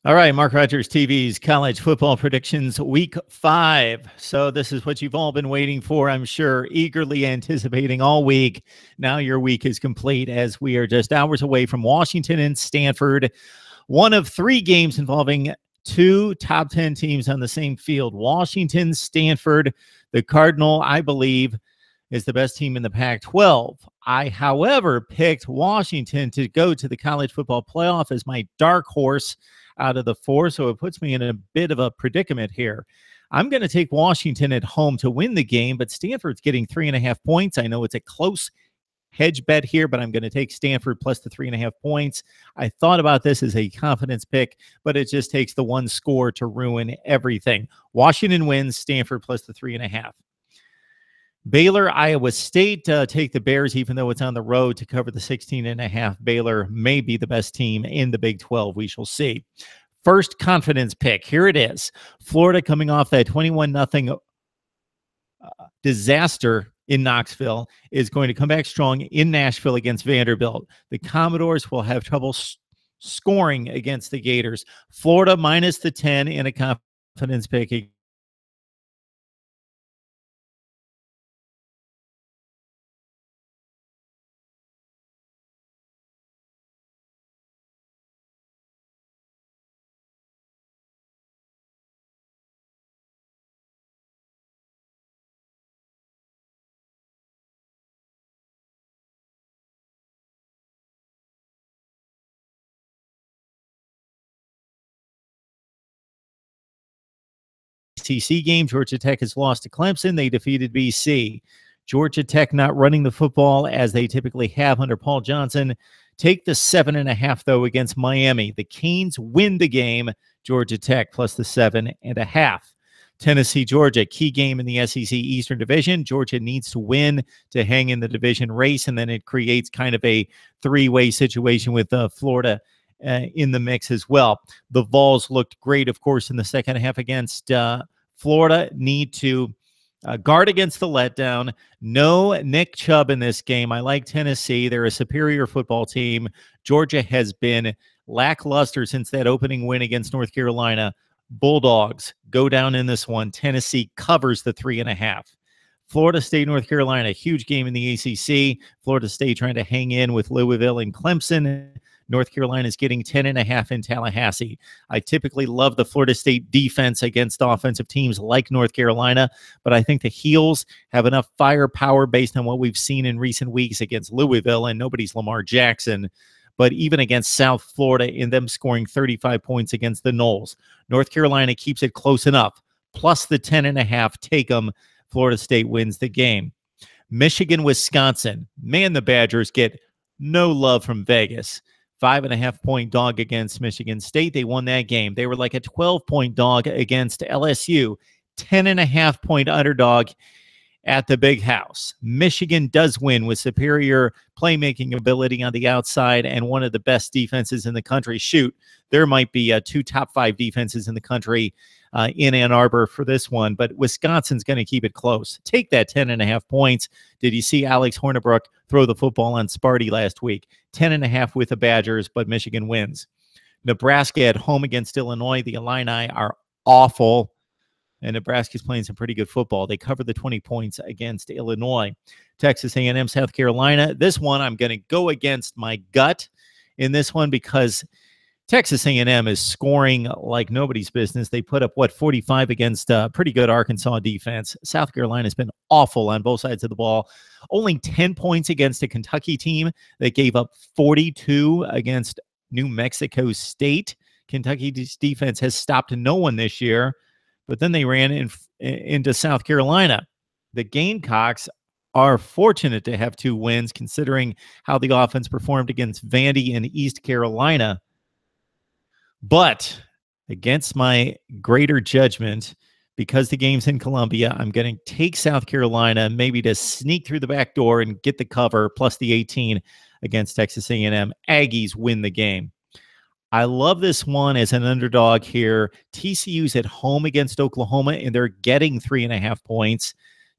All right, Mark Rogers TV's college football predictions week 5. So this is what you've all been waiting for, I'm sure, eagerly anticipating all week. Now your week is complete as we are just hours away from Washington and Stanford. One of 3 games involving 2 top 10 teams on the same field. Washington, Stanford, the Cardinal, I believe, is the best team in the Pac-12. I, however, picked Washington to go to the college football playoff as my dark horse out of the 4, so it puts me in a bit of a predicament here. I'm going to take Washington at home to win the game, but Stanford's getting 3.5 points. I know it's a close hedge bet here, but I'm going to take Stanford plus the 3.5 points. I thought about this as a confidence pick, but it just takes the one score to ruin everything. Washington wins, Stanford plus the 3.5. Baylor, Iowa State, take the Bears, even though it's on the road, to cover the 16.5. Baylor may be the best team in the Big 12. We shall see. First confidence pick. Here it is. Florida coming off that 21-0 disaster in Knoxville is going to come back strong in Nashville against Vanderbilt. The Commodores will have trouble scoring against the Gators. Florida minus the 10 in a confidence pick. SEC game. Georgia Tech has lost to Clemson. They defeated BC. Georgia Tech not running the football as they typically have under Paul Johnson. Take the 7.5, though, against Miami. The Canes win the game. Georgia Tech plus the 7.5. Tennessee-Georgia, key game in the SEC Eastern Division. Georgia needs to win to hang in the division race, and then it creates kind of a 3-way situation with Florida in the mix as well. The Vols looked great, of course, in the second half against Florida. Need to guard against the letdown. No Nick Chubb in this game. I like Tennessee. They're a superior football team. Georgia has been lackluster since that opening win against North Carolina. Bulldogs go down in this one. Tennessee covers the 3.5. Florida State, North Carolina, huge game in the ACC. Florida State trying to hang in with Louisville and Clemson. North Carolina is getting 10.5 in Tallahassee. I typically love the Florida State defense against offensive teams like North Carolina, but I think the Heels have enough firepower based on what we've seen in recent weeks against Louisville, and nobody's Lamar Jackson. But even against South Florida, in them scoring 35 points against the Noles, North Carolina keeps it close enough. Plus the 10.5, take them. Florida State wins the game. Michigan, Wisconsin. Man, the Badgers get no love from Vegas. 5.5-point dog against Michigan State. They won that game. They were like a 12-point dog against LSU. 10.5-point underdog at the Big House. Michigan does win with superior playmaking ability on the outside and one of the best defenses in the country. Shoot, there might be 2 top 5 defenses in the country in Ann Arbor for this one, but Wisconsin's going to keep it close. Take that 10.5 points. Did you see Alex Hornibrook throw the football on Sparty last week? 10.5 with the Badgers, but Michigan wins. Nebraska at home against Illinois. The Illini are awful, and Nebraska's playing some pretty good football. They cover the 20 points against Illinois. Texas A&M, South Carolina. This one, I'm going to go against my gut in this one because Texas A&M is scoring like nobody's business. They put up, 45 against a pretty good Arkansas defense. South Carolina's been awful on both sides of the ball. Only 10 points against a Kentucky team that gave up 42 against New Mexico State. Kentucky's defense has stopped no one this year, but then they ran into South Carolina. The Gamecocks are fortunate to have 2 wins considering how the offense performed against Vandy and East Carolina. But against my greater judgment, because the game's in Columbia, I'm going to take South Carolina maybe to sneak through the back door and get the cover plus the 18 against Texas A&M. Aggies win the game. I love this one as an underdog here. TCU's at home against Oklahoma, and they're getting 3.5 points.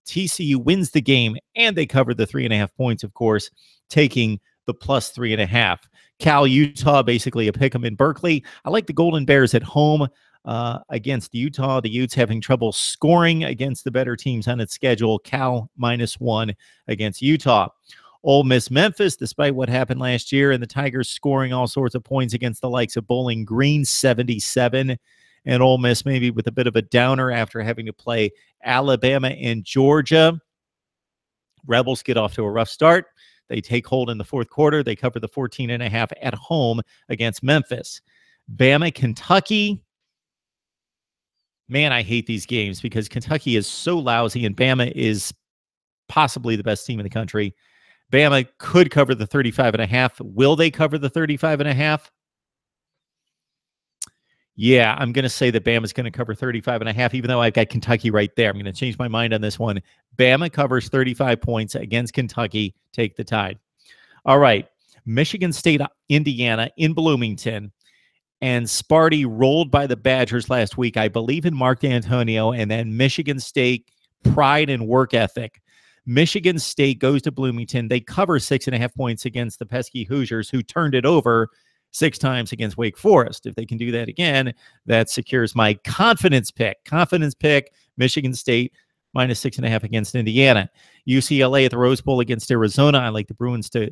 TCU wins the game, and they cover the 3.5 points, of course, taking the plus 3.5. Cal, Utah, basically a pick 'em in Berkeley. I like the Golden Bears at home against Utah. The Utes having trouble scoring against the better teams on its schedule. Cal -1 against Utah. Ole Miss Memphis, despite what happened last year, and the Tigers scoring all sorts of points against the likes of Bowling Green, 77. And Ole Miss maybe with a bit of a downer after having to play Alabama and Georgia. Rebels get off to a rough start. They take hold in the fourth quarter. They cover the 14.5 at home against Memphis. Bama, Kentucky. Man, I hate these games because Kentucky is so lousy and Bama is possibly the best team in the country. Bama could cover the 35.5. Will they cover the 35.5? Yeah, I'm going to say that Bama's going to cover 35.5, even though I've got Kentucky right there. I'm going to change my mind on this one. Bama covers 35 points against Kentucky. Take the Tide. All right. Michigan State, Indiana in Bloomington. And Sparty rolled by the Badgers last week. I believe in Mark D'Antonio and then Michigan State pride and work ethic. Michigan State goes to Bloomington. They cover 6.5 points against the pesky Hoosiers, who turned it over 6 times against Wake Forest. If they can do that again, that secures my confidence pick. Confidence pick, Michigan State -6.5 against Indiana. UCLA at the Rose Bowl against Arizona. I like the Bruins to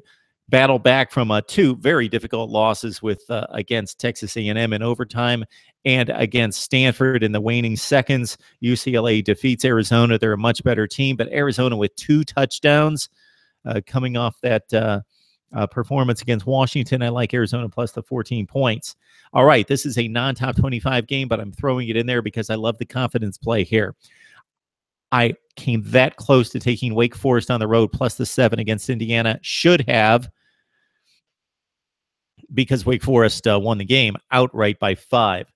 battle back from 2 very difficult losses with against Texas A&M in overtime and against Stanford in the waning seconds. UCLA defeats Arizona. They're a much better team, but Arizona with 2 touchdowns coming off that performance against Washington. I like Arizona plus the 14 points. All right, this is a non-top 25 game, but I'm throwing it in there because I love the confidence play here. I came that close to taking Wake Forest on the road plus the 7 against Indiana. Should have, because Wake Forest won the game outright by 5.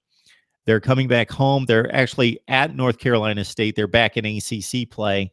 They're coming back home. They're actually at North Carolina State. They're back in ACC play.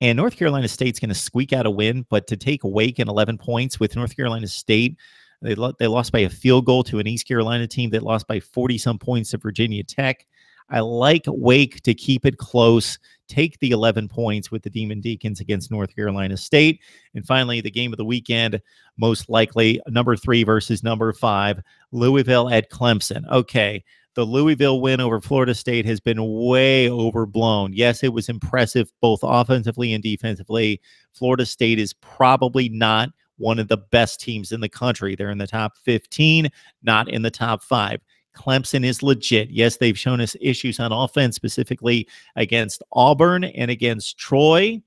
And North Carolina State's going to squeak out a win, but to take Wake in 11 points with North Carolina State, they lost by a field goal to an East Carolina team that lost by 40-some points to Virginia Tech. I like Wake to keep it close, take the 11 points with the Demon Deacons against North Carolina State. And finally, the game of the weekend, most likely number 3 versus number 5, Louisville at Clemson. Okay, the Louisville win over Florida State has been way overblown. Yes, it was impressive both offensively and defensively. Florida State is probably not one of the best teams in the country. They're in the top 15, not in the top 5. Clemson is legit. Yes, they've shown us issues on offense, specifically against Auburn and against Troy,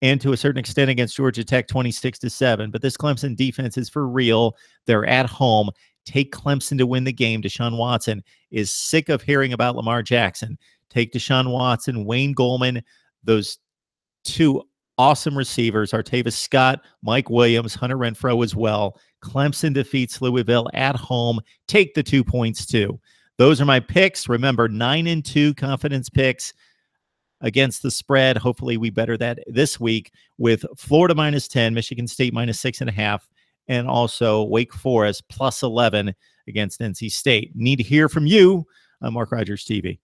and to a certain extent against Georgia Tech 26-7. But this Clemson defense is for real. They're at home. Take Clemson to win the game. Deshaun Watson is sick of hearing about Lamar Jackson. Take Deshaun Watson, Wayne Goldman, those 2 awesome receivers, Artavis Scott, Mike Williams, Hunter Renfrow as well. Clemson defeats Louisville at home. Take the 2 points too. Those are my picks. Remember, 9-2 confidence picks against the spread. Hopefully we better that this week with Florida -10, Michigan State -6.5, and also Wake Forest +11 against NC State. Need to hear from you on Mark Rogers TV.